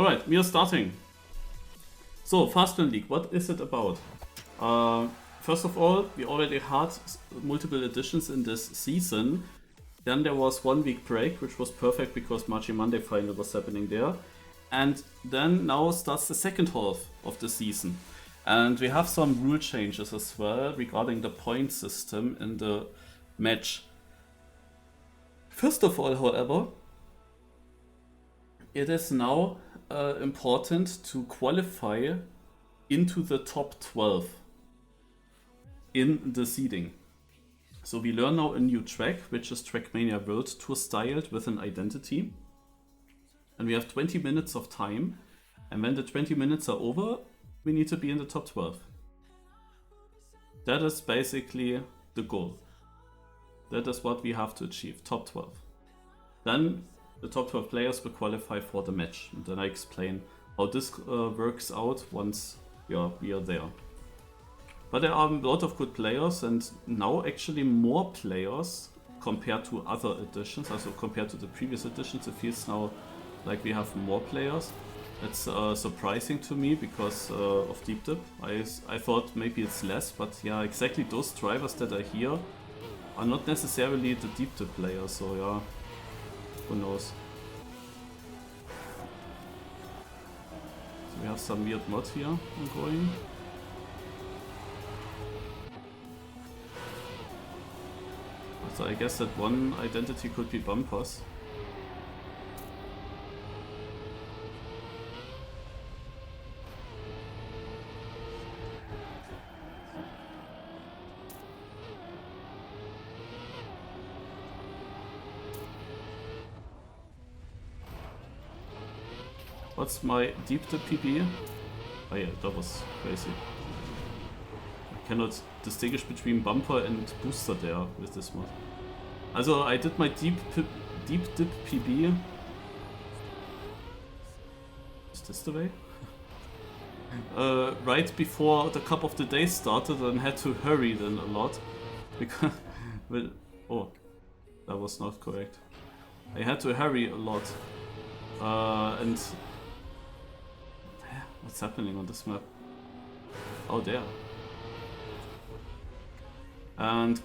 Alright, we are starting. So, FastLearnLeague, what is it about? First of all, we already had multiple editions in this season. Then there was 1 week break, which was perfect because Marching Monday final was happening there. And then now starts the second half of the season. And we have some rule changes as well regarding the point system in the match. First of all, however, it is now important to qualify into the top 12 in the seeding. So we learn now a new track, which is Trackmania World Tour styled with an identity. And we have 20 minutes of time. And when the 20 minutes are over, we need to be in the top 12. That is basically the goal. That is what we have to achieve, top 12. Then the top 12 players will qualify for the match. And then I explain how this works out once we are there. But there are a lot of good players, and now actually more players compared to other editions, also compared to the previous editions. It feels now like we have more players. It's surprising to me because of Deep Dip. I thought maybe it's less, but yeah, exactly those drivers that are here are not necessarily the Deep Dip players, so yeah, who knows. So we have some weird mod here ongoing. So I guess that one identity could be bumpers. What's my deep dip PB? Oh yeah, that was crazy. I cannot distinguish between bumper and booster there with this mod. Also I did my deep dip PB. Is this the way? Right before the cup of the day started, and had to hurry then a lot because well, oh, that was not correct. I had to hurry a lot and what's happening on this map? Oh, there. And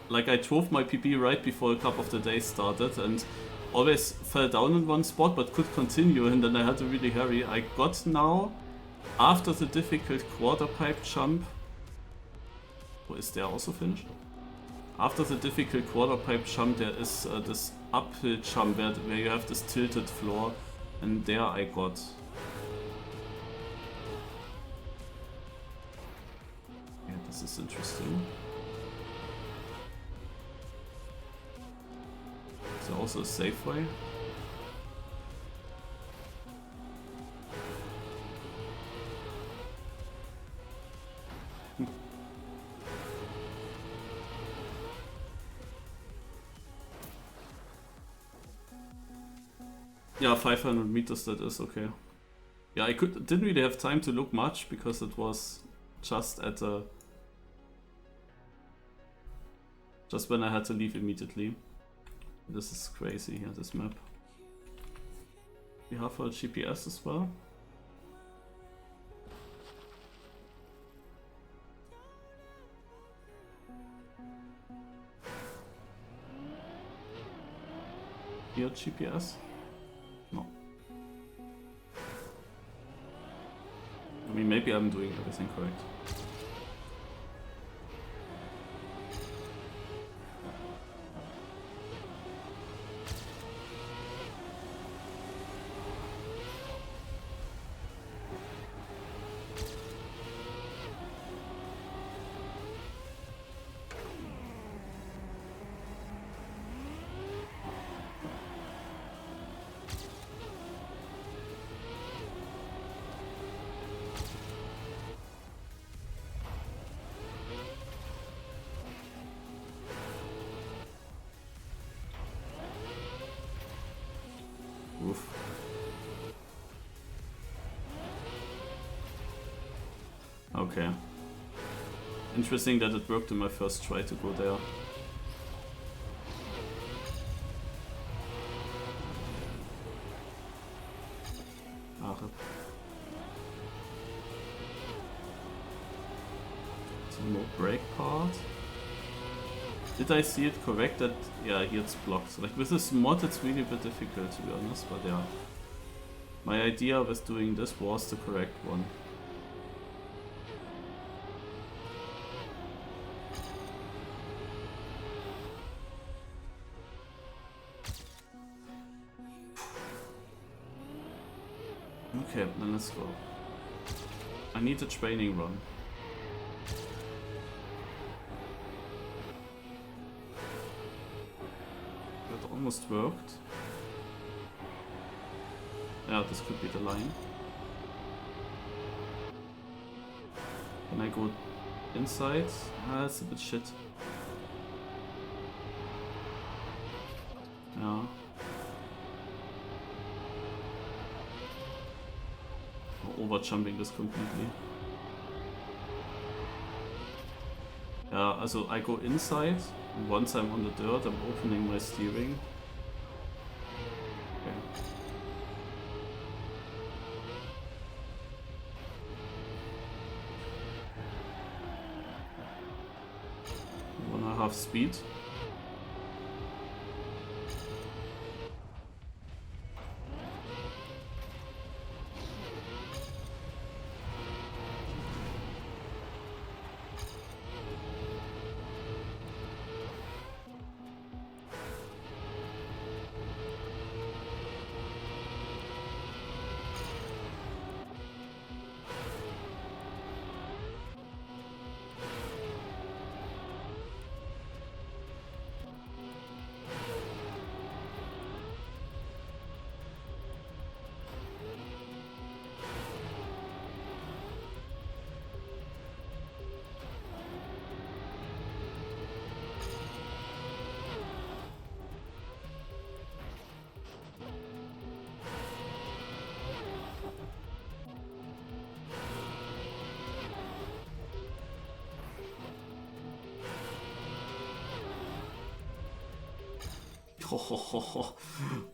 like I drove my PB right before the cup of the day started and always fell down in one spot but could continue, and then I had to really hurry. I got now, after the difficult quarter pipe jump, oh, is there also finished? After the difficult quarter pipe jump there is this uphill jump where you have this tilted floor, and there I got. Yeah, this is interesting. Is there also a safe way? Yeah, 500 meters, that is okay. Yeah, I didn't really have time to look much because it was just at the... just when I had to leave immediately. This is crazy here, this map. We have a GPS as well. Here GPS? No. I mean, maybe I'm doing everything correct. Oof. Okay. Interesting that it worked in my first try to go there. Haare. So no break part. Did I see it correct that, yeah, here it's blocked. Like with this mod it's really a bit difficult to be honest, but yeah. My idea with doing this was the correct one. Okay, then let's go. I need a training run. That almost worked. Yeah, this could be the line. Can I go inside? Ah, it's a bit shit. Yeah. Over jumping this completely. Yeah, also I go inside, and once I'm on the dirt, I'm opening my steering. Okay. 1.5 speed.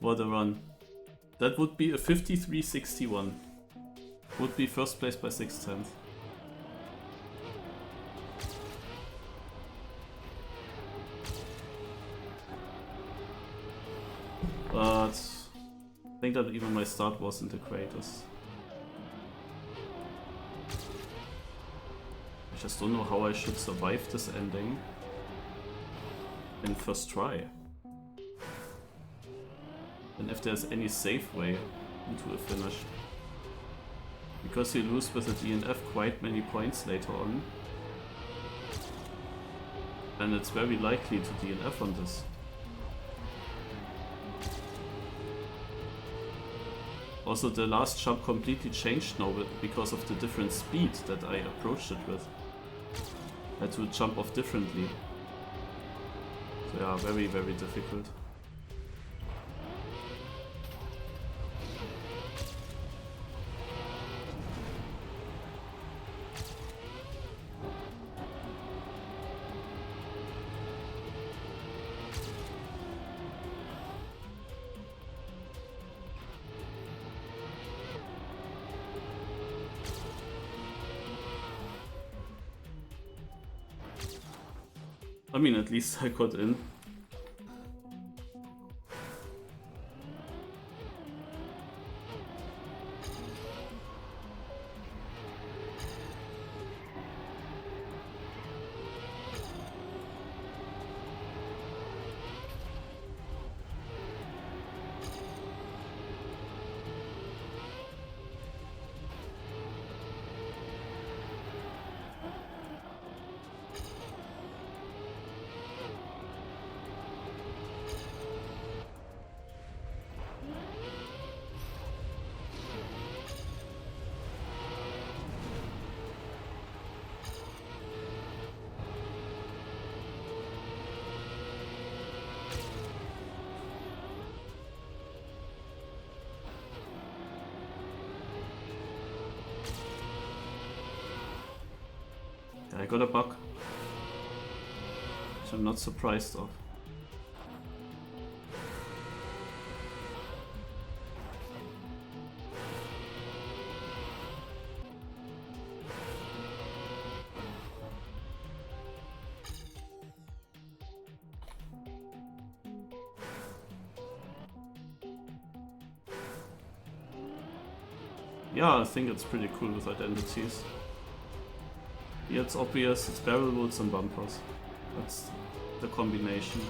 What a run. That would be a 53.61. Would be first place by 6/10. But I think that even my start wasn't the greatest. I just don't know how I should survive this ending in first try. And if there's any safe way into a finish. Because you lose with a DNF quite many points later on. And it's very likely to DNF on this. Also the last jump completely changed now because of the different speed that I approached it with. I had to jump off differently. So yeah, very, very difficult. I mean, at least I got in. I got a bug, which I'm not surprised of. Yeah, I think it's pretty cool with identities. Here it's obvious, it's barrel woods and bumpers. That's the combination.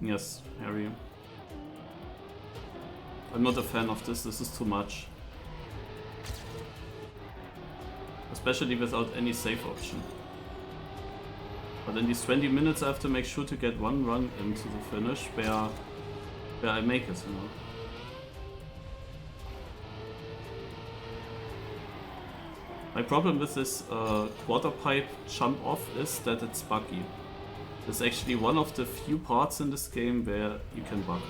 Yes, Harry. I'm not a fan of this is too much. Especially without any save option. But in these 20 minutes I have to make sure to get one run into the finish where I make it, you know. My problem with this quarter pipe jump off is that it's buggy. It's actually one of the few parts in this game where you can bug.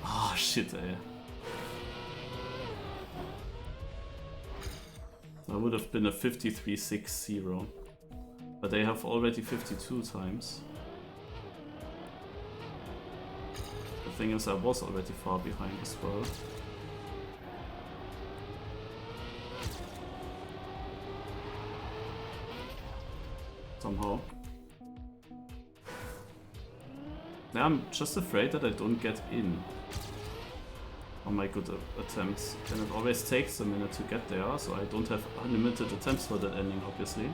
Oh shit, ey. That would have been a 53-6-0. But they have already 52 times. The thing is, I was already far behind as well. Somehow. Yeah, I'm just afraid that I don't get in on my good attempts. And it always takes a minute to get there, so I don't have unlimited attempts for that ending, obviously.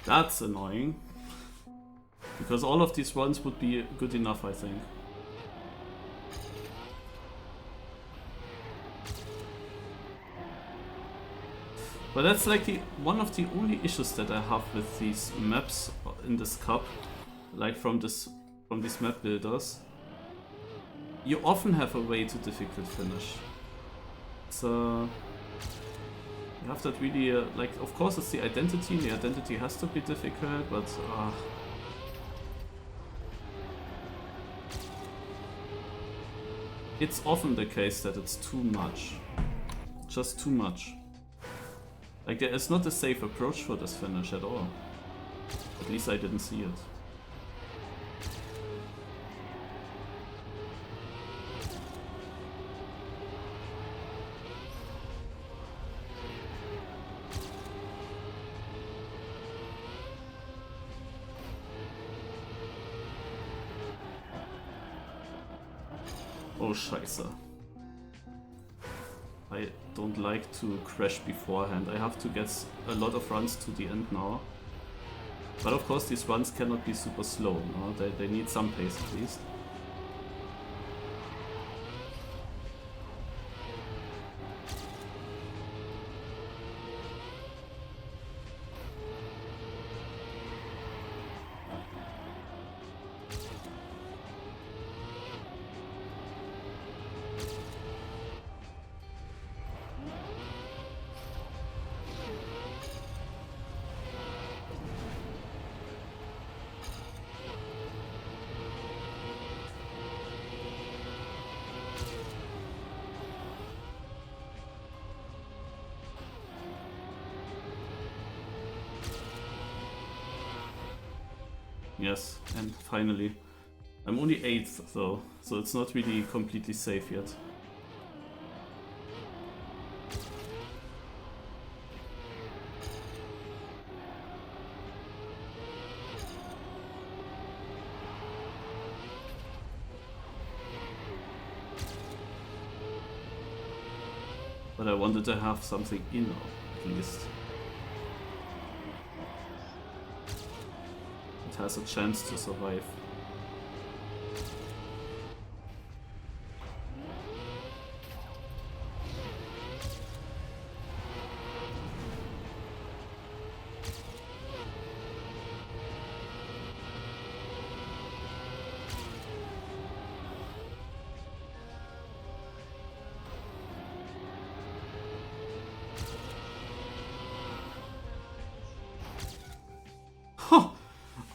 That's annoying. Because all of these runs would be good enough, I think. But that's like one of the only issues that I have with these maps in this cup. Like from these map builders. You often have a way too difficult finish. It's you have that really, like, of course it's the identity has to be difficult, but it's often the case that it's too much. Just too much. Like, there is not a safe approach for this finish at all. At least I didn't see it. Oh, scheiße. I don't like to crash beforehand. I have to get a lot of runs to the end now. But of course these runs cannot be super slow, no? They need some pace at least. Yes, and finally. I'm only 8th though, so it's not really completely safe yet. But I wanted to have something in at least. Has a chance to survive.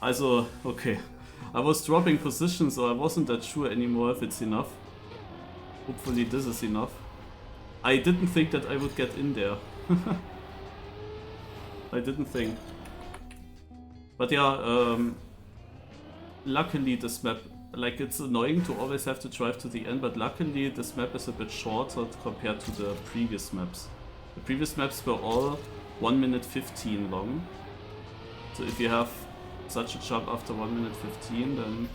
Also, okay. I was dropping position, so I wasn't that sure anymore if it's enough. Hopefully this is enough. I didn't think that I would get in there. I didn't think. But yeah, luckily this map, like it's annoying to always have to drive to the end, but luckily this map is a bit shorter compared to the previous maps. The previous maps were all 1 minute 15 long. So if you have such a jump after 1 minute 15, then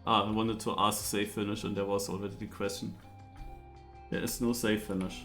I wanted to ask safe finish and there was already the question. There is no safe finish.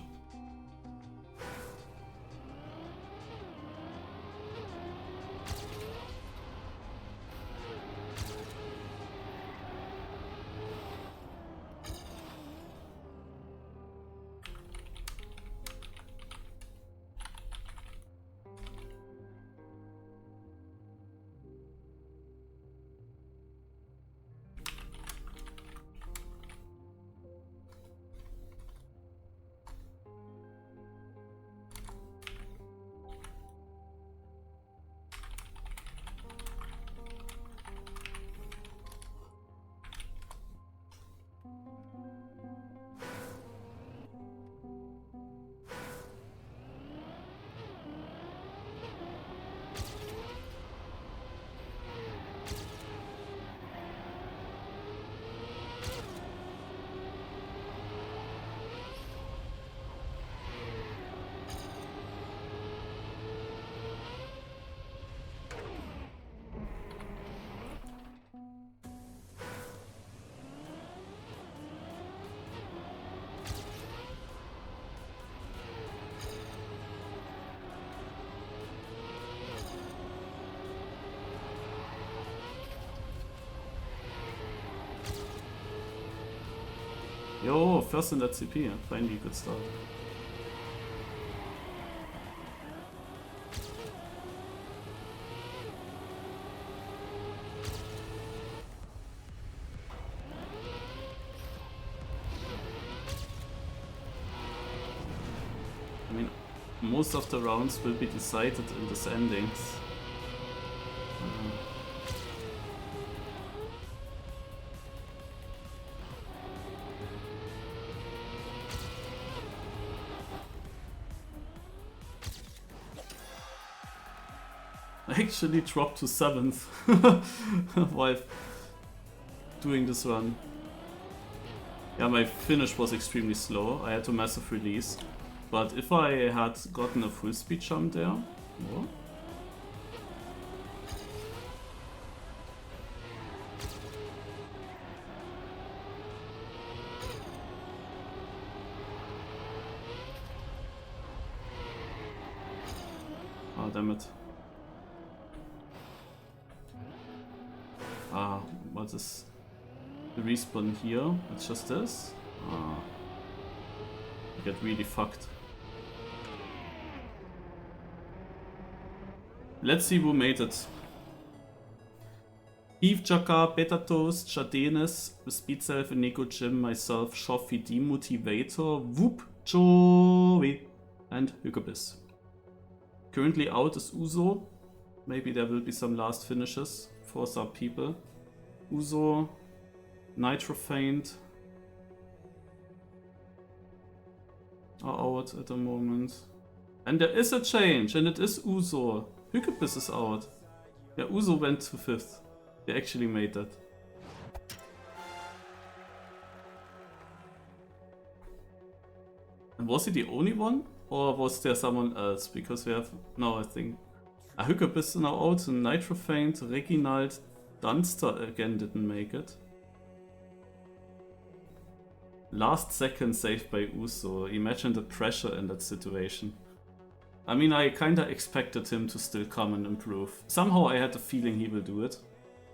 Yo, first in that CP, finally good start. I mean, most of the rounds will be decided in the standings. I actually dropped to 7th while doing this run. Yeah, my finish was extremely slow. I had to massive release. But if I had gotten a full speed jump there, oh. damn it. Ah, what is the respawn here? It's just this? Ah. I get really fucked. Let's see who made it. Eve, Jaka, Beta Toast, Jadenis, Speed Self, Nico Jim, myself, Shoffi, Demotivator, Whoop, Joey, and Hykobis. Currently out is Uzo. Maybe there will be some last finishes for some people. Uzo, Nitrofaint are out at the moment. And there is a change, and it is Uzo. Hykobis is out. Yeah, Uzo went to 5th. They actually made that. And was he the only one? Or was there someone else? Because we have... No, I think... Hykobis is now out, and Nitrofaint, Reginald, Dunster again didn't make it. Last second saved by Uso. Imagine the pressure in that situation. I mean, I kinda expected him to still come and improve. Somehow I had the feeling he will do it.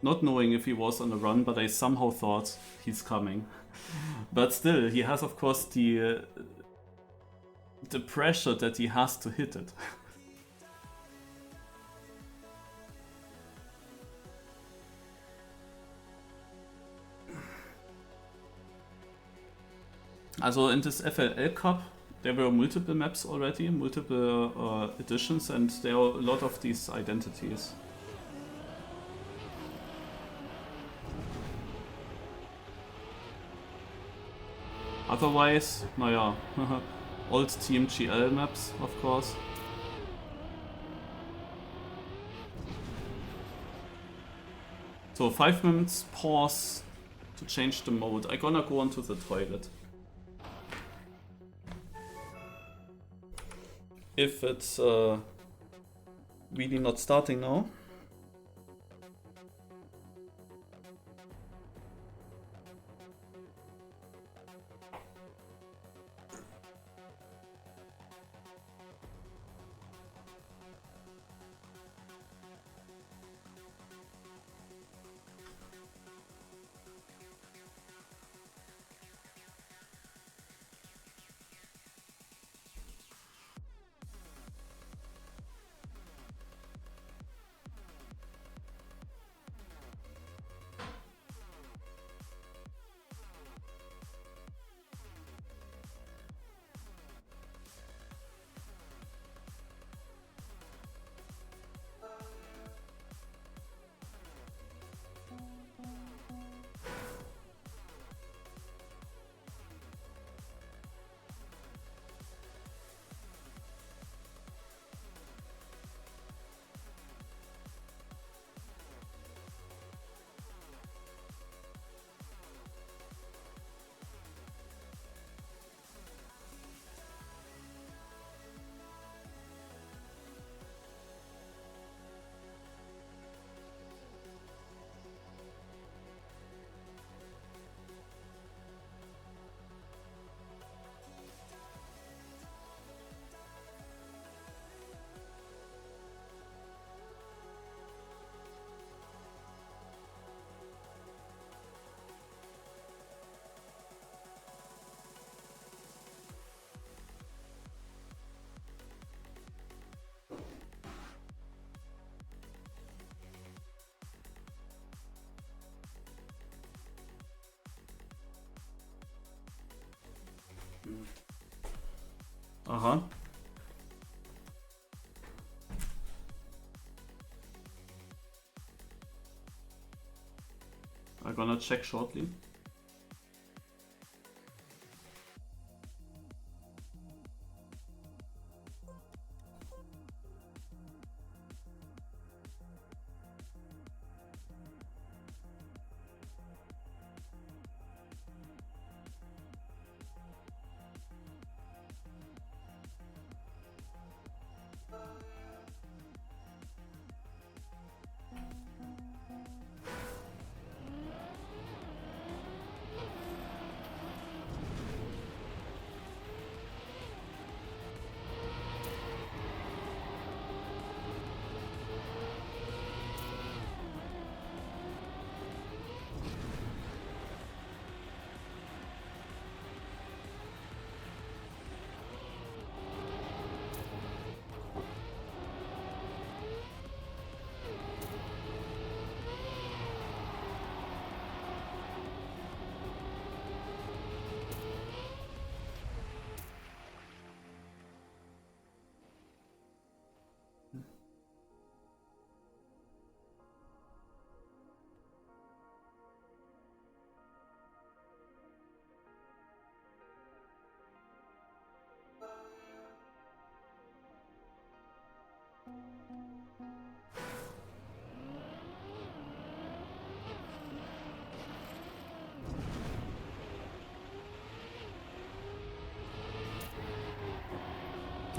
Not knowing if he was on a run, but I somehow thought he's coming. But still, he has of course the pressure that he has to hit it. Also in this FLL Cup, there were multiple maps already, multiple editions, and there are a lot of these identities. Otherwise, naja, old TMGL maps, of course. So 5 minutes pause to change the mode. I'm gonna go onto the toilet. If it's really not starting now. Aha. I'm gonna check shortly.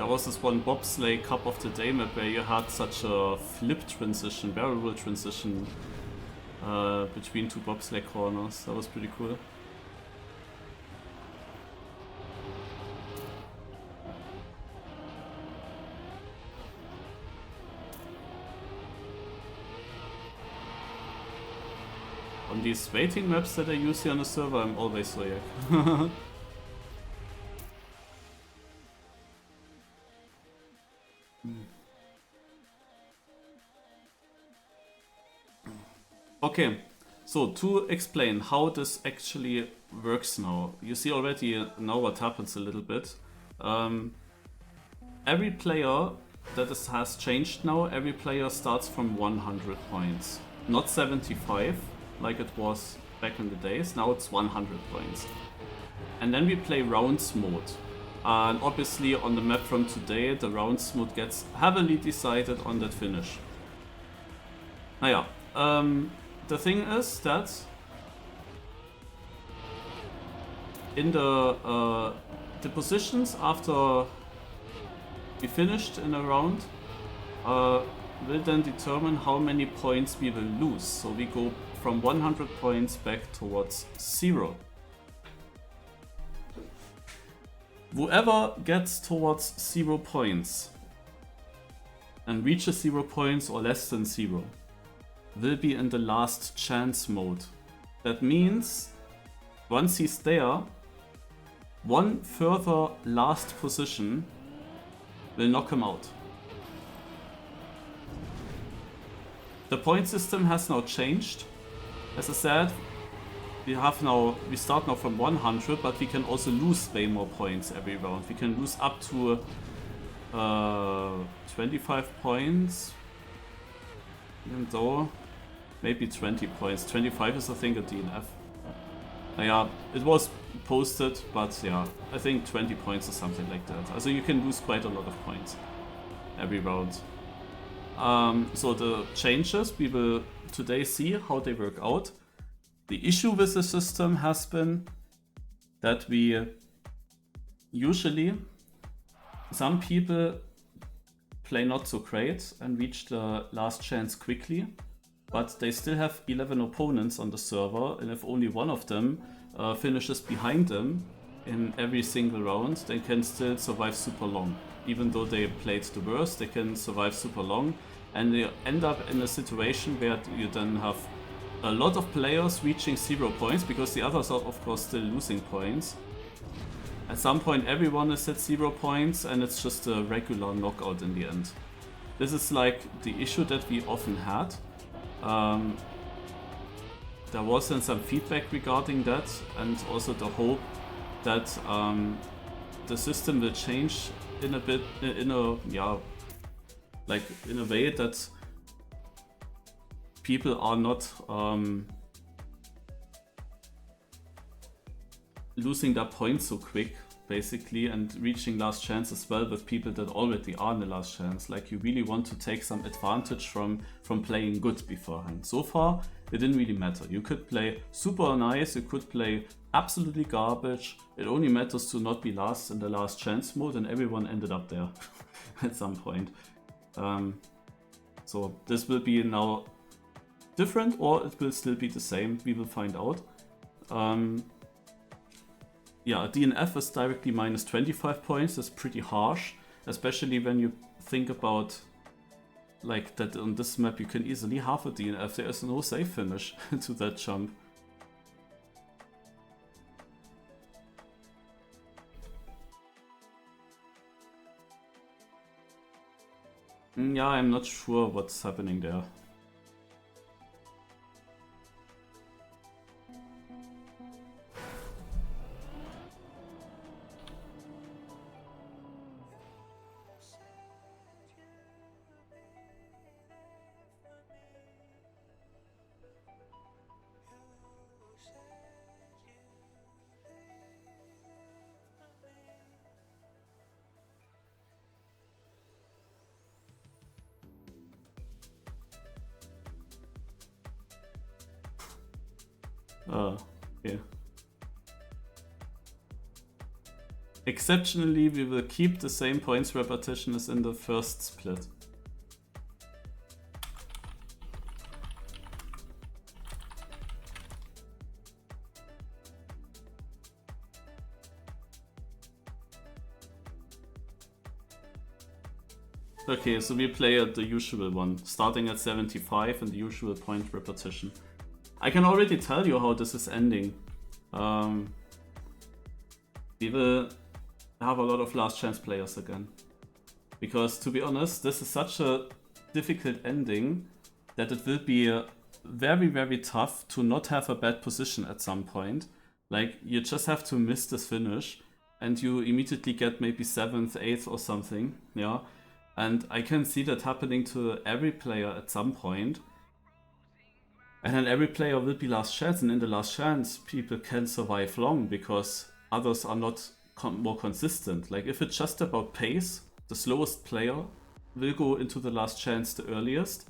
There was this one bobsleigh Cup of the Day map where you had such a flip transition, variable transition between two bobsleigh corners. That was pretty cool. On these waiting maps that I use here on the server, I'm always Soyak. Okay, so to explain how this actually works now, you see already now what happens a little bit. Every player that has changed now, every player starts from 100 points, not 75 like it was back in the days. Now it's 100 points. And then we play rounds mode. And obviously on the map from today, the rounds mode gets heavily decided on that finish. Naja, the thing is that in the positions after we finished in a round will then determine how many points we will lose. So we go from 100 points back towards 0. Whoever gets towards 0 points and reaches 0 points or less than 0 will be in the last chance mode. That means once he's there, one further last position will knock him out. The point system has now changed. As I said, we start now from 100, but we can also lose way more points every round. We can lose up to 25 points, even though maybe 20 points. 25 is I think a DNF. Yeah, it was posted, but yeah, I think 20 points or something like that. So you can lose quite a lot of points every round. So the changes, we will today see how they work out. The issue with the system has been that we usually, some people play not so great and reach the last chance quickly, but they still have 11 opponents on the server, and if only one of them finishes behind them in every single round, they can still survive super long. Even though they played the worst, they can survive super long, and they end up in a situation where you then have a lot of players reaching 0 points, because the others are of course still losing points. At some point everyone is at 0 points and it's just a regular knockout in the end. This is like the issue that we often had. There was then some feedback regarding that, and also the hope that the system will change in a way that people are not losing their points so quick, basically, and reaching last chance as well with people that already are in the last chance. Like, you really want to take some advantage from playing good beforehand. So far, it didn't really matter. You could play super nice, you could play absolutely garbage. It only matters to not be last in the last chance mode, and everyone ended up there at some point. So this will be now different, or it will still be the same. We will find out. Yeah, a DNF is directly minus 25 points. That's pretty harsh, especially when you think about like that on this map you can easily have a DNF. There is no safe finish to that jump. Yeah, I'm not sure what's happening there. Yeah. Exceptionally, we will keep the same points repetition as in the first split. Okay, so we play at the usual one, starting at 75 and the usual point repetition. I can already tell you how this is ending. We will have a lot of last chance players again. Because to be honest, this is such a difficult ending that it will be very, very tough to not have a bad position at some point. Like, you just have to miss this finish and you immediately get maybe 7th, 8th or something, yeah. And I can see that happening to every player at some point. And then every player will be last chance, and in the last chance, people can survive long because others are not more consistent. Like, if it's just about pace, the slowest player will go into the last chance the earliest,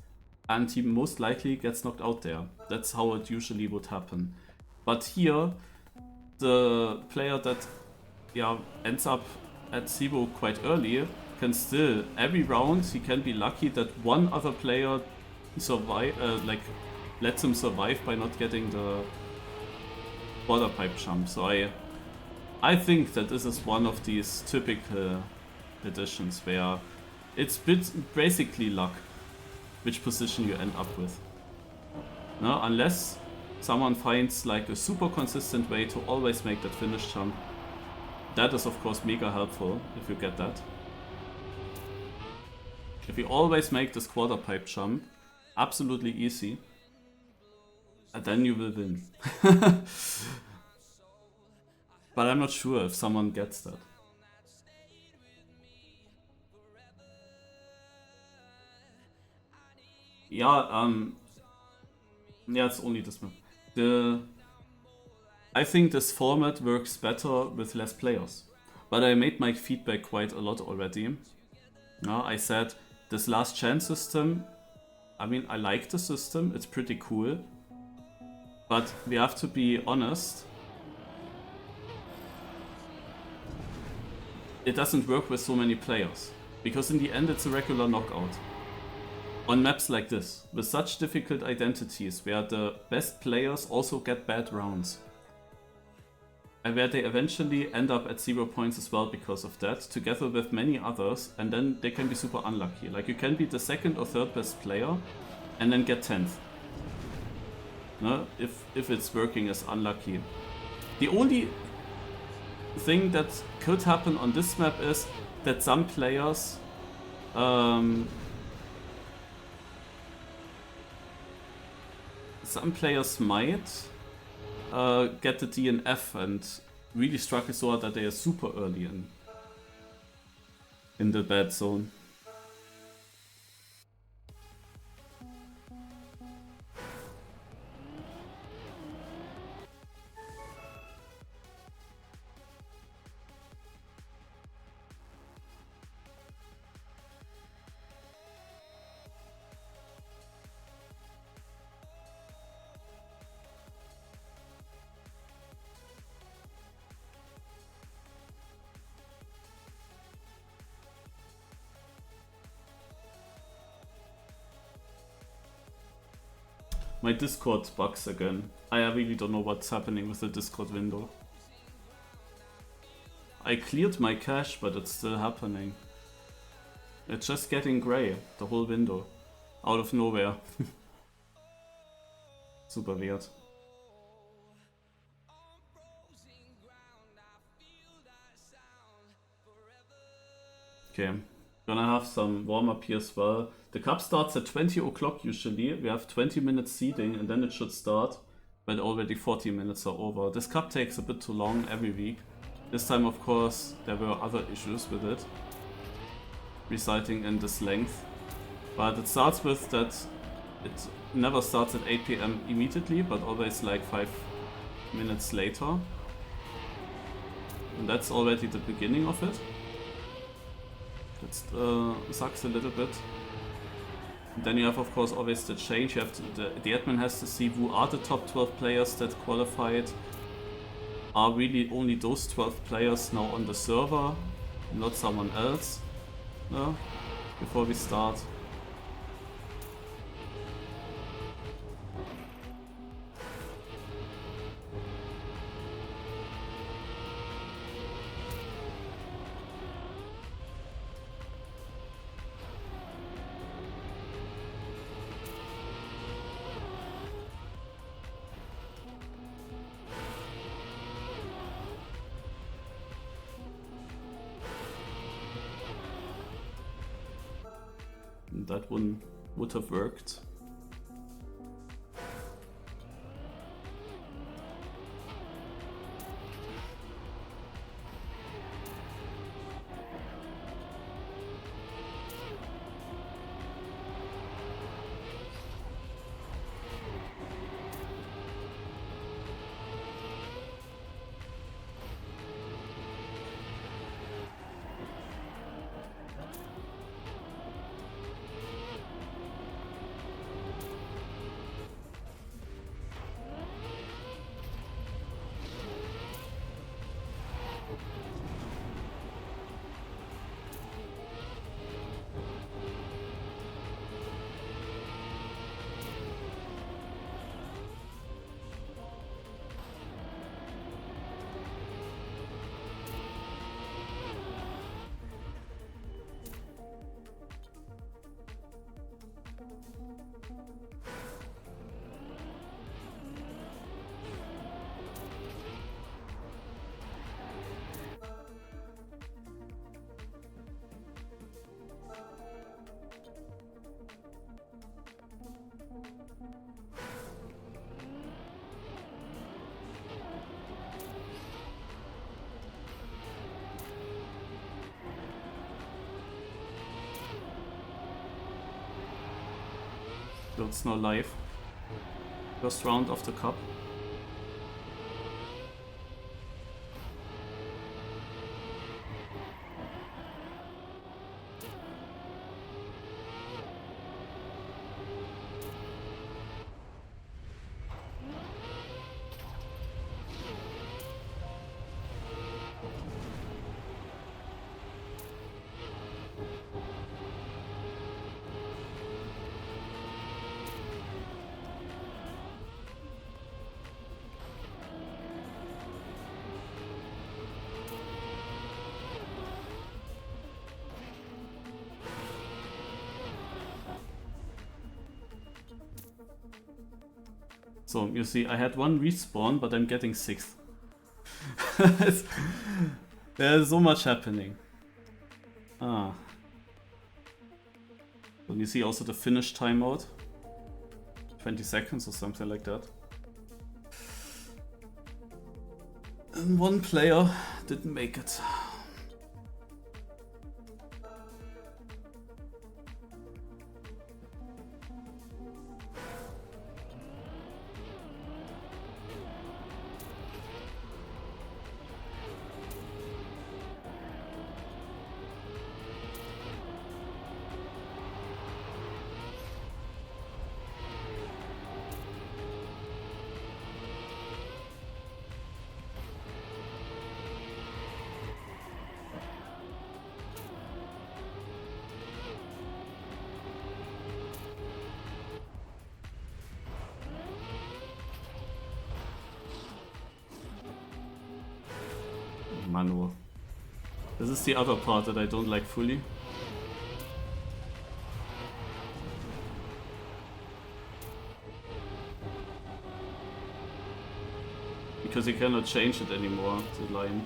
and he most likely gets knocked out there. That's how it usually would happen. But here, the player that ends up at 0 quite early can still, every round, he can be lucky that one other player lets him survive by not getting the border pipe jump. So I think that this is one of these typical editions where it's basically luck which position you end up with. No, unless someone finds like a super consistent way to always make that finish jump. That is of course mega helpful if you get that. If you always make this quarter pipe jump, absolutely easy, and then you will win. But I'm not sure if someone gets that. Yeah, it's only this map. I think this format works better with less players. But I made my feedback quite a lot already. I said, this last chance system, I mean, I like the system, it's pretty cool. But we have to be honest. It doesn't work with so many players. Because in the end it's a regular knockout. On maps like this, with such difficult identities, where the best players also get bad rounds. And where they eventually end up at 0 points as well because of that, together with many others, and then they can be super unlucky. Like, you can be the 2nd or 3rd best player, and then get 10th. No? If it's working as unlucky. The only thing that could happen on this map is that some players might get the DNF and really struggle so hard that they are super early in the bad zone. My Discord bugs again. I really don't know what's happening with the Discord window. I cleared my cache, but it's still happening. It's just getting grey, the whole window. Out of nowhere. Super weird. Okay, gonna have some warm-up here as well. The cup starts at 20 o'clock usually. We have 20 minutes seeding and then it should start. But already 40 minutes are over. This cup takes a bit too long every week. This time, of course, there were other issues with it, resulting in this length. But it starts with that it never starts at 8 PM immediately, but always like 5 minutes later. And that's already the beginning of it. That sucks a little bit. And then you have, of course, always the change. You have to, the admin has to see who are the top 12 players that qualified. are really only those 12 players now on the server, not someone else, before we start. That one would have worked. So it's now live. First round of the cup. So you see, I had one respawn, but I'm getting 6th. There's so much happening. And you see also the finish timeout. 20 seconds or something like that. And one player didn't make it. Manual. This is the other part that I don't like fully. Because you cannot change it anymore, the line.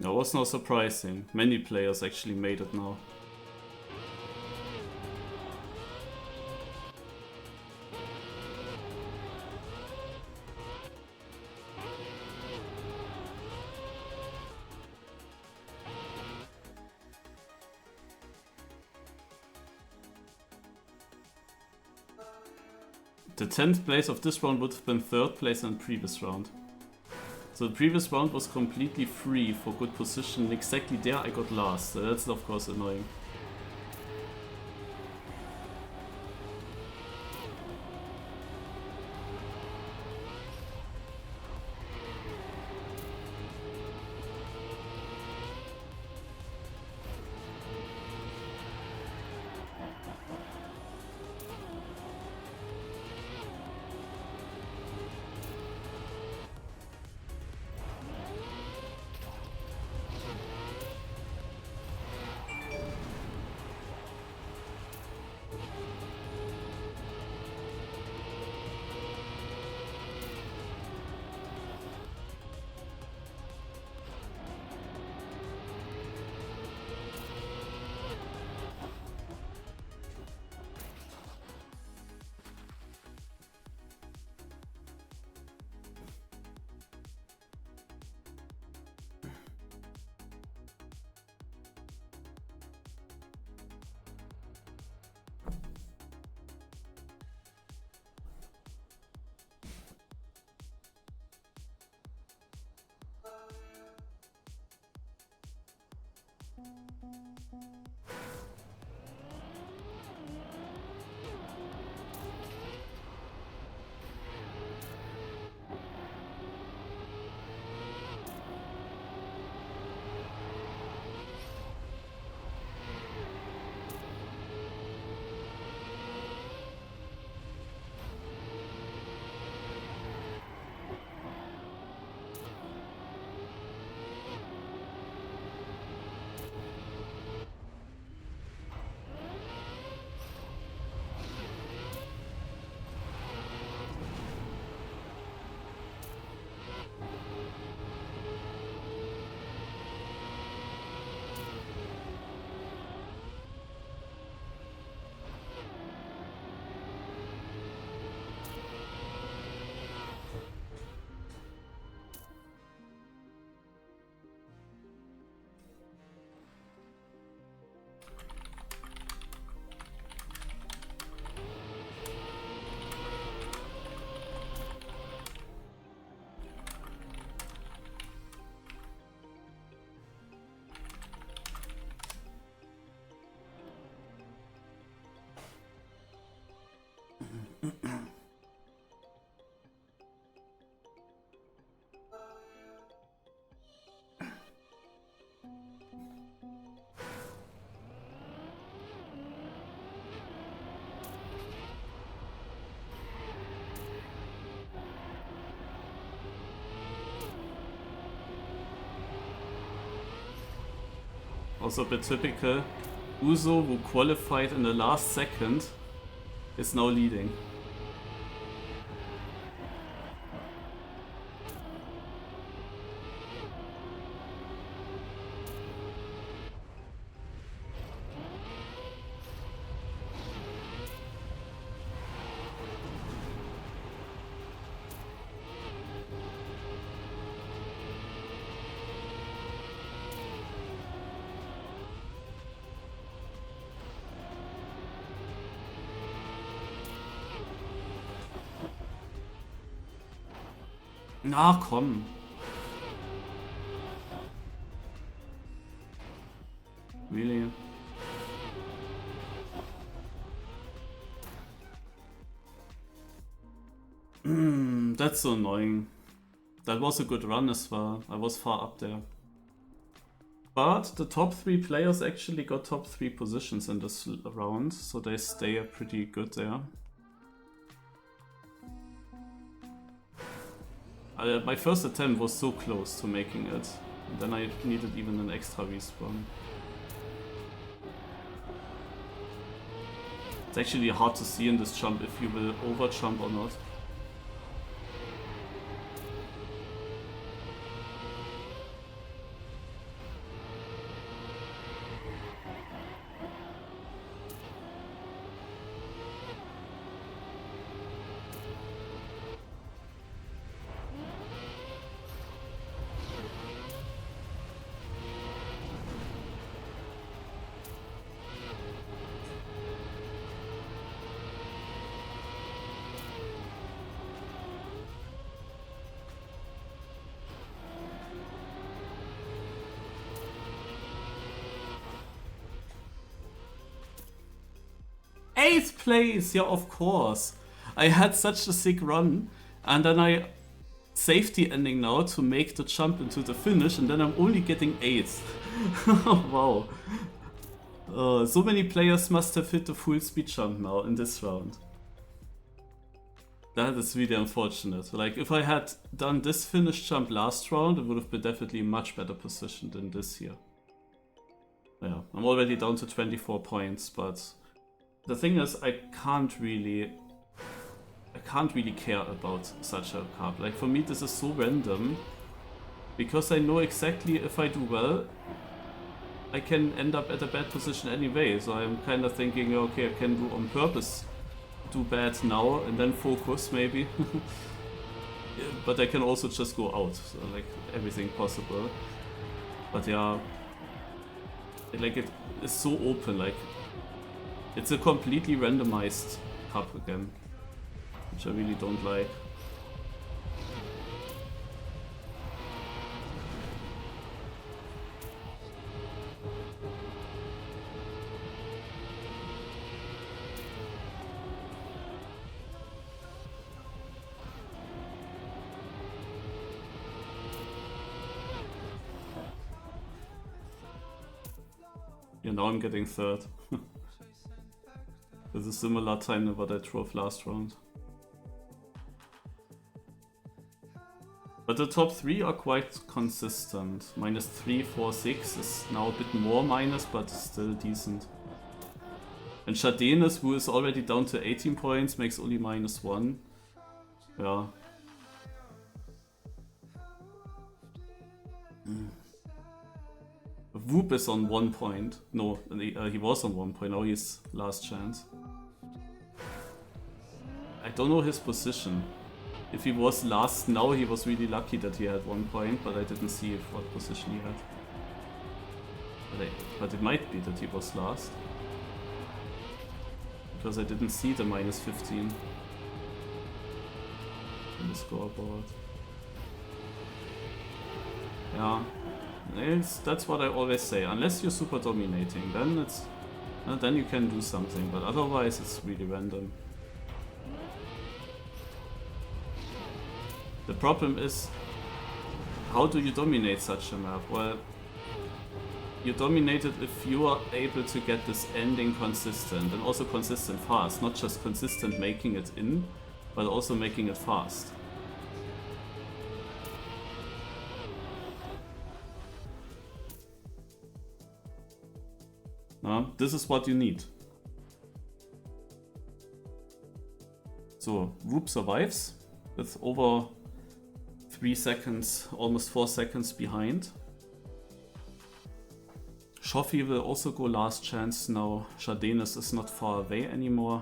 That was not surprising. Many players actually made it now. The 10th place of this round would have been 3rd place in the previous round. So the previous round was completely free for good position. Exactly there I got last. So that's of course annoying. Also a bit typical. Uso, who qualified in the last second, is now leading. Na komm. Really? That's so annoying. That was a good run as well. I was far up there. But the top 3 players actually got top 3 positions in this round, so they stay pretty good there. My first attempt was so close to making it, and then I needed even an extra respawn. It's actually hard to see in this jump if you will over jump or not. 8th place! Yeah, of course. I had such a sick run, and then I safety ending now to make the jump into the finish, and then I'm only getting 8th. Wow. So many players must have hit the full speed jump now in this round. That is really unfortunate. Like, if I had done this finish jump last round, it would have been definitely much better positioned than this year. Yeah, I'm already down to 24 points, but the thing is, I can't really care about such a cup. Like, for me, this is so random, because I know exactly if I do well, I can end up at a bad position anyway. So I'm kind of thinking, okay, I can do on purpose do bad now and then focus maybe. But I can also just go out, so like everything possible. But yeah, like it is so open, like it's a completely randomized cup again, which I really don't like. Yeah, now I'm getting 3rd. With a similar time to what I drove last round. But the top 3 are quite consistent. -3, 4, 6 is now a bit more minus, but still decent. And Shadenes, who is already down to 18 points, makes only -1. Yeah. Whoop is on 1 point. No, he was on 1 point. Now he's last chance. I don't know his position. If he was last now, he was really lucky that he had 1 point, but I didn't see what position he had. But it might be that he was last. Because I didn't see the -15 on the scoreboard. Yeah. That's what I always say. Unless you're super dominating, then you can do something. But otherwise, it's really random. The problem is, how do you dominate such a map? Well, you dominate it if you are able to get this ending consistent, and also consistent fast. Not just consistent making it in, but also making it fast. This is what you need. So, Whoop survives with over 3 seconds, almost 4 seconds behind. Shoffy will also go last chance now. Shadenes is not far away anymore.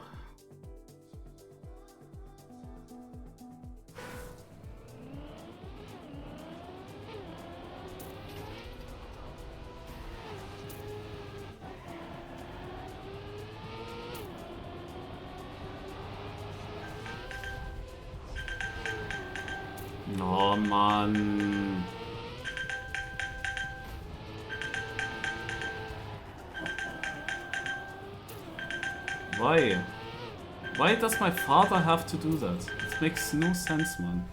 Oh Mann. Why? Why does my father have to do that? It makes no sense, man.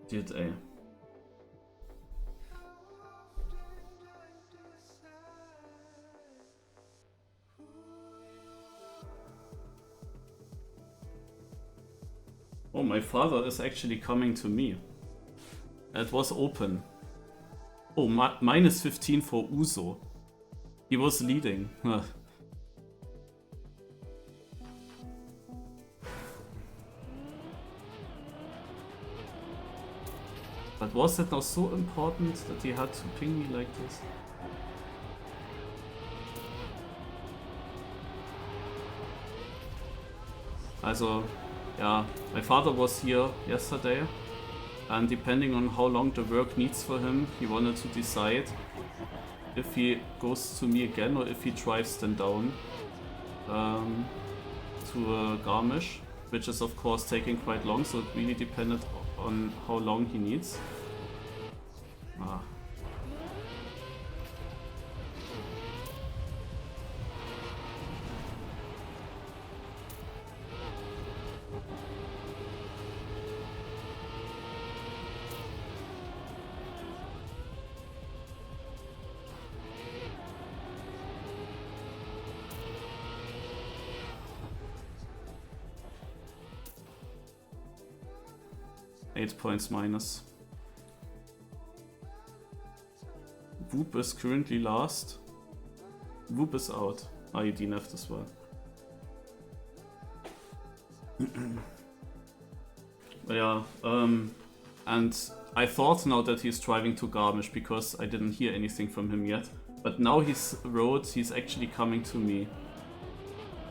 Did a. Oh, my father is actually coming to me. It was open. Oh, -15 for Uso. He was leading. But was it now so important that he had to ping me like this? Also, yeah, my father was here yesterday, and depending on how long the work needs for him, he wanted to decide if he goes to me again or if he drives then down to Garmisch, which is of course taking quite long, so it really depended on how long he needs. Ah. Eight points minus. Whoop is currently last. Whoop is out. Ah, you DNF'd as well. Yeah, and I thought now that he's driving to Garmisch because I didn't hear anything from him yet. But now he's actually coming to me.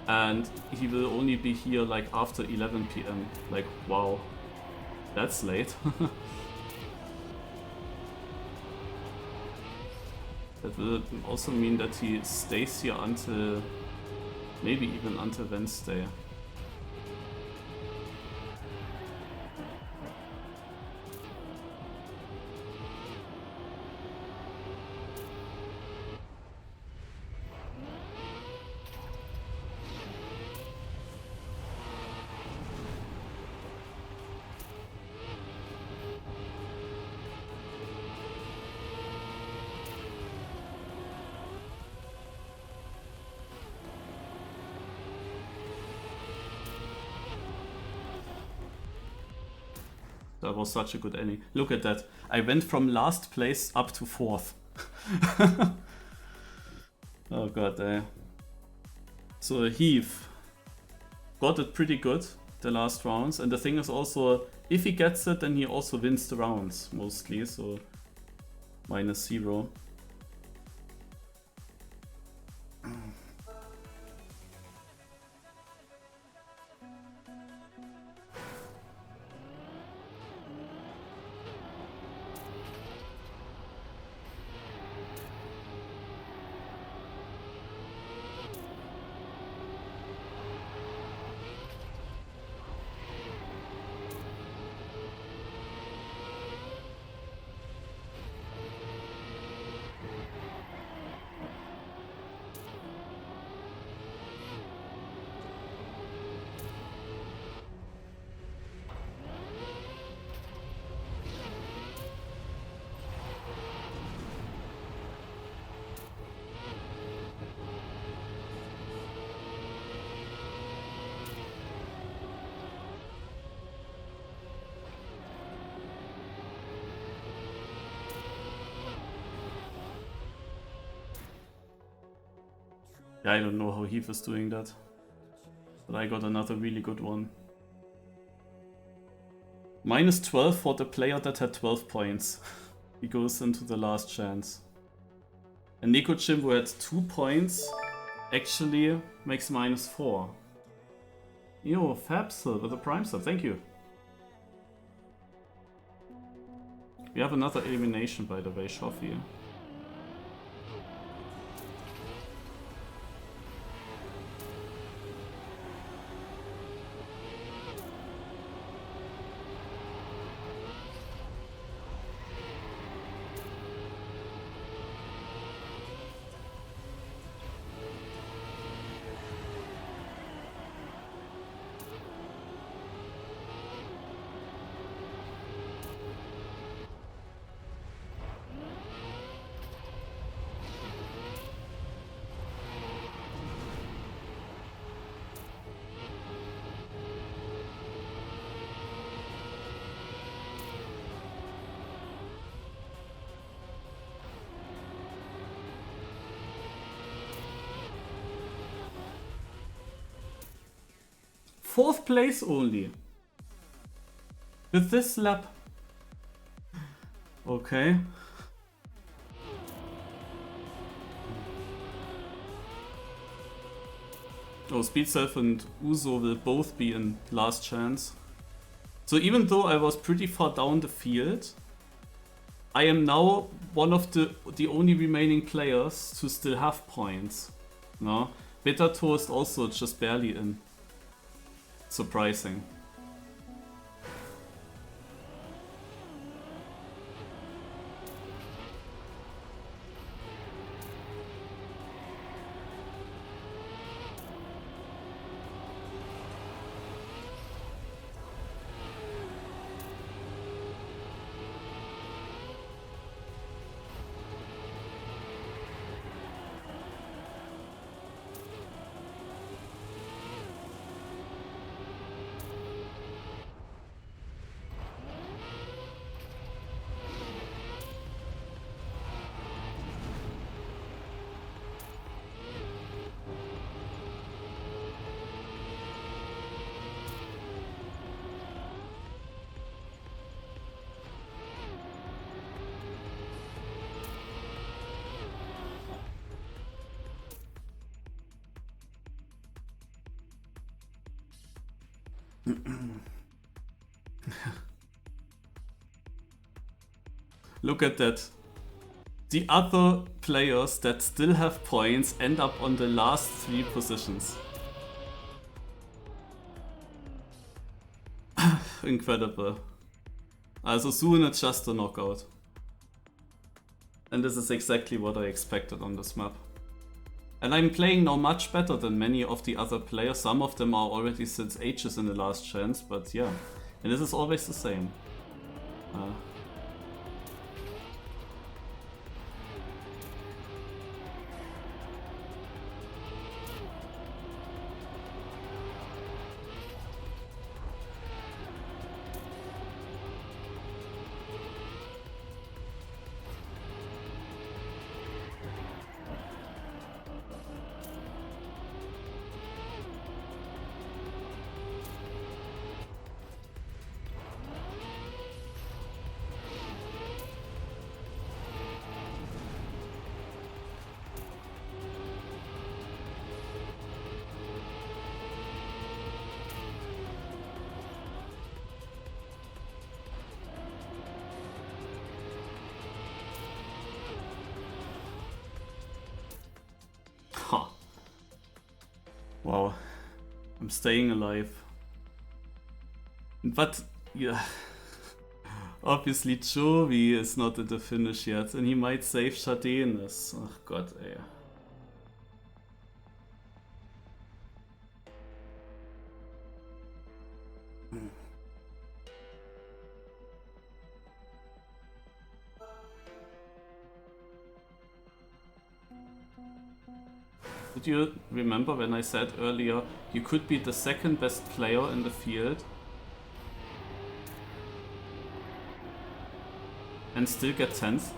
And he will only be here like after 11 PM. Like, wow. That's late. That will also mean that he stays here until, maybe even until Wednesday. That was such a good ending. Look at that. I went from last place up to 4th. Oh god. So Heath got it pretty good the last rounds. And the thing is also, if he gets it, then he also wins the rounds mostly. So -0. Yeah, I don't know how Heath is doing that. But I got another really good one. -12 for the player that had 12 points. He goes into the last chance. And Nico Jim, who had 2 points, actually makes -4. Yo, Fabsel with a Prime sub, thank you. We have another elimination, by the way, Shoffi. Fourth place only. With this lap. Okay. Oh, Speed Self and Uso will both be in last chance. So even though I was pretty far down the field, I am now one of the only remaining players to still have points. No? Bitter Toast also just barely in. Surprising. Look at that. The other players that still have points end up on the last 3 positions. Incredible. Also soon it's just a knockout. And this is exactly what I expected on this map. And I'm playing now much better than many of the other players. Some of them are already since ages in the last chance, but yeah. And this is always the same. Wow, I'm staying alive. But yeah, obviously Jovi is not at the finish yet, and he might save Shadenes. Oh god, ey. Did you remember when I said earlier you could be the second best player in the field and still get 10th?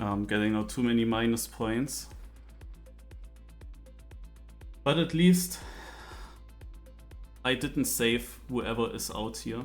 I'm getting out too many minus points. But at least I didn't save whoever is out here.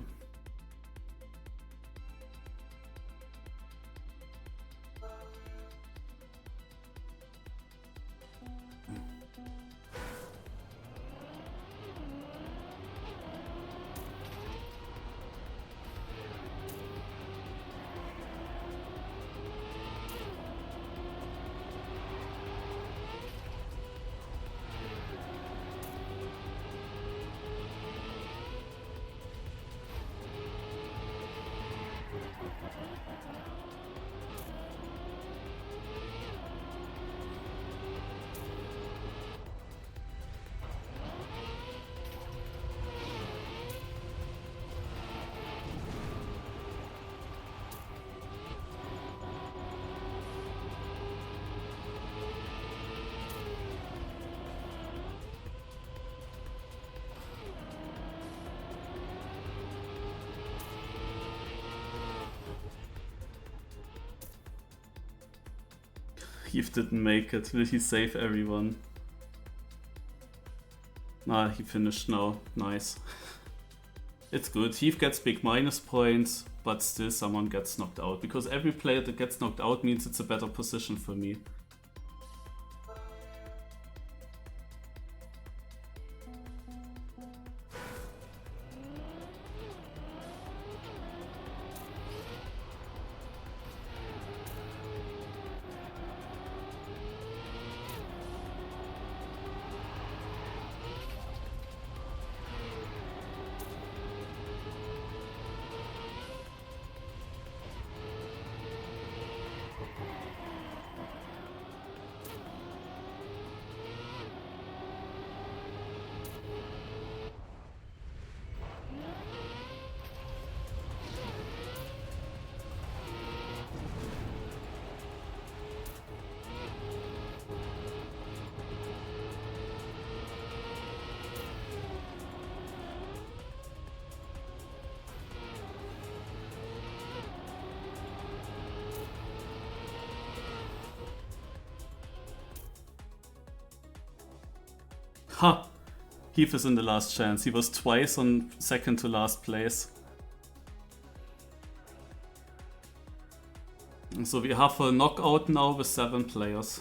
Heath didn't make it. Will he save everyone? Nah, he finished now. Nice. It's good. Heath gets big minus points, but still someone gets knocked out. Because every player that gets knocked out means it's a better position for me. Ha! Heath is in the last chance. He was twice on second to last place. And so we have a knockout now with 7 players.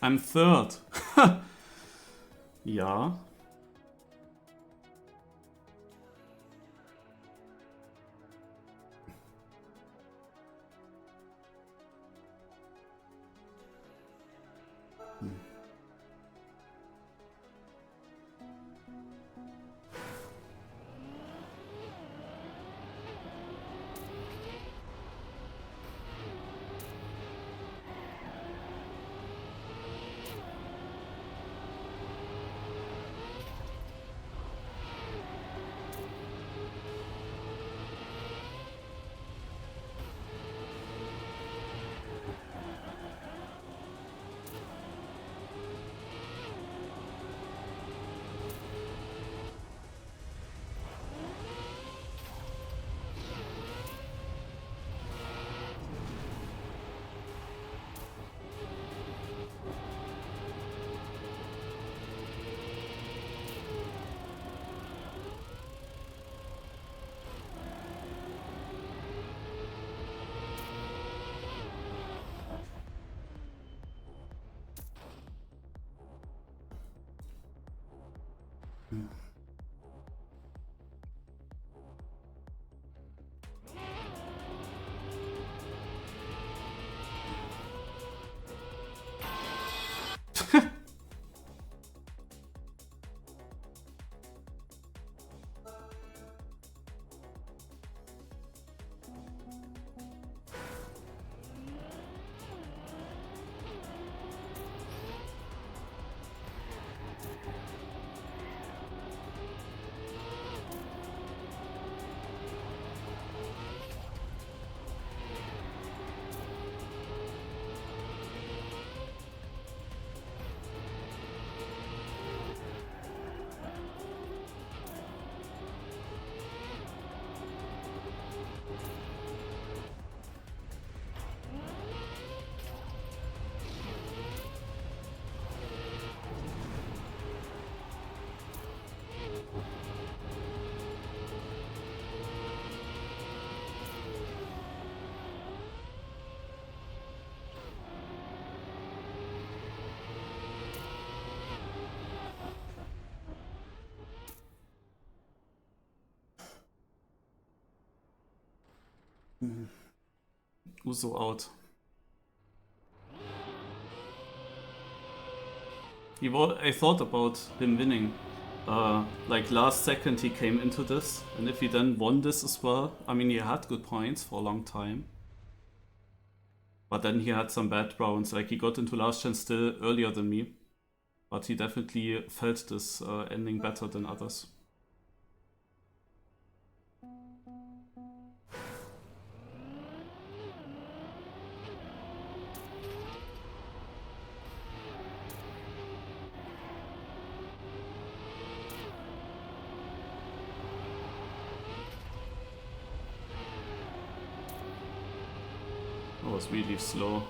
I'm third. Ja. Uso out. I thought about him winning. Like last second he came into this, and if he then won this as well, I mean he had good points for a long time. But then he had some bad rounds, like he got into last gen still earlier than me. But he definitely felt this ending better than others. That was really slow.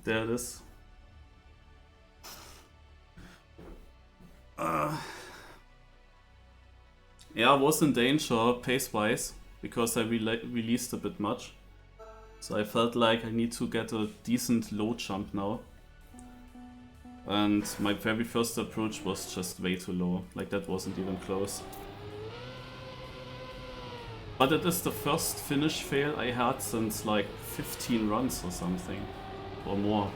There it is. Yeah, I was in danger pace-wise because I released a bit much. So I felt like I need to get a decent low jump now. And my very first approach was just way too low. Like that wasn't even close. But it is the first finish fail I had since like 15 runs or something. Or more.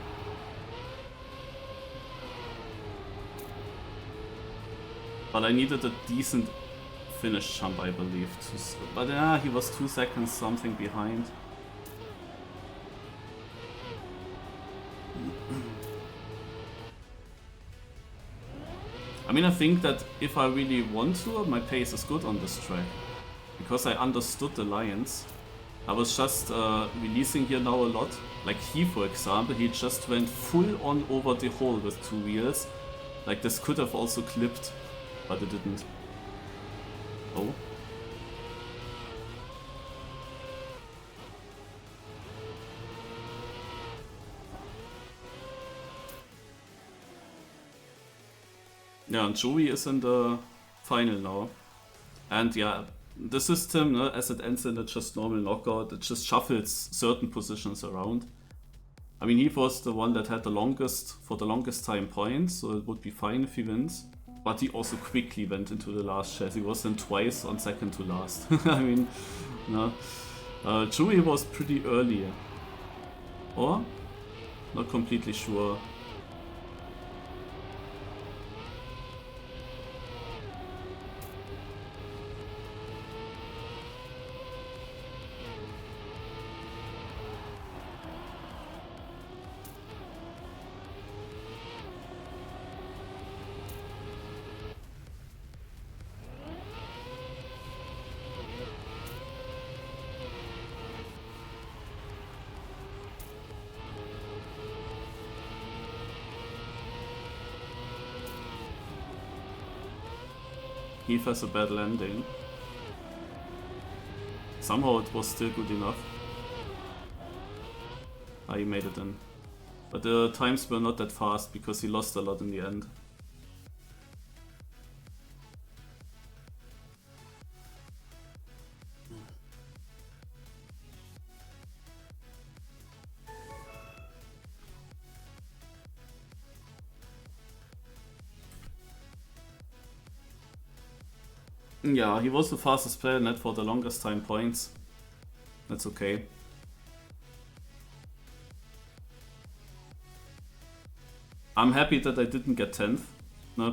But I needed a decent finish jump, I believe. But yeah, he was 2 seconds something behind. I mean, I think that if I really want to, my pace is good on this track. Because I understood the lines. I was just releasing here now a lot. Like he, for example, he just went full on over the hole with 2 wheels. Like this could have also clipped, but it didn't. Oh. Yeah, and Joey is in the final now. And yeah, the system, as it ends in a just normal knockout, it just shuffles certain positions around. I mean, he was the one that had the longest, for the longest time points, so it would be fine if he wins. But he also quickly went into the last chess. He was then twice on second to last. I mean, no. Joey was pretty early. Or? Not completely sure. Heath has a bad landing. Somehow it was still good enough. Ah, he made it in. But the times were not that fast because he lost a lot in the end. Yeah, he was the fastest player, not for the longest time points. That's okay. I'm happy that I didn't get 10th,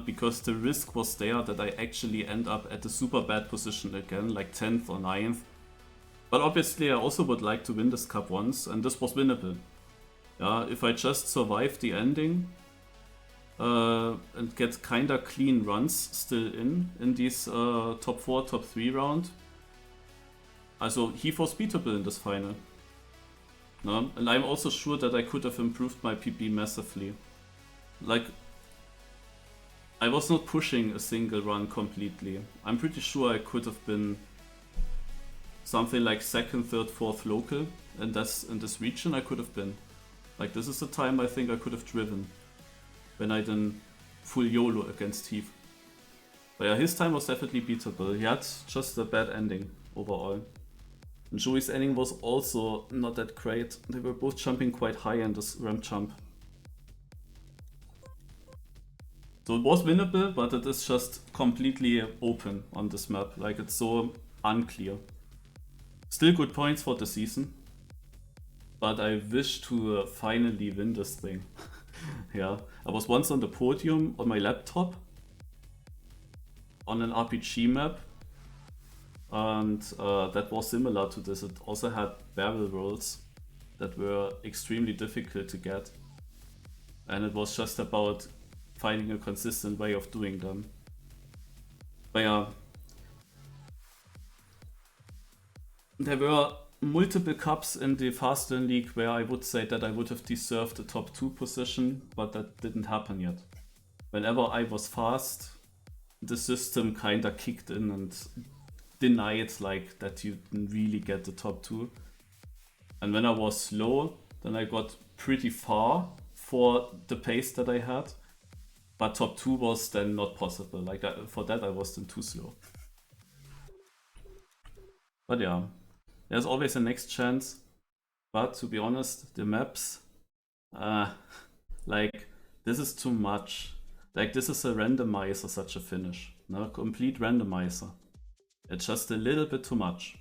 because the risk was there that I actually end up at a super bad position again, like 10th or 9th. But obviously I also would like to win this cup once, and this was winnable. Yeah, if I just survived the ending, and get kinda clean runs still in these top 4, top 3 round. Also, he was beatable in this final. No? And I'm also sure that I could have improved my PB massively. Like, I was not pushing a single run completely. I'm pretty sure I could have been something like 2nd, 3rd, 4th local in this region. I could have been. Like, this is the time I think I could have driven when I did full YOLO against Heath. But yeah, his time was definitely beatable. He had just a bad ending overall. And Joey's ending was also not that great. They were both jumping quite high in this ramp jump. So it was winnable, but it is just completely open on this map. Like, it's so unclear. Still good points for the season. But I wish to finally win this thing. Yeah, I was once on the podium on my laptop on an RPG map. And that was similar to this. It also had barrel rolls that were extremely difficult to get. And it was just about finding a consistent way of doing them. But yeah, there were multiple cups in the FastLearnLeague where I would say that I would have deserved the top 2 position, but that didn't happen yet. Whenever I was fast, the system kinda kicked in and denied like that you didn't really get the top 2. And when I was slow, then I got pretty far for the pace that I had. But top 2 was then not possible. Like for that I was then too slow. But yeah, there's always a next chance. But to be honest, the maps, like this is too much. Like this is a randomizer, such a finish. No, complete randomizer. It's just a little bit too much.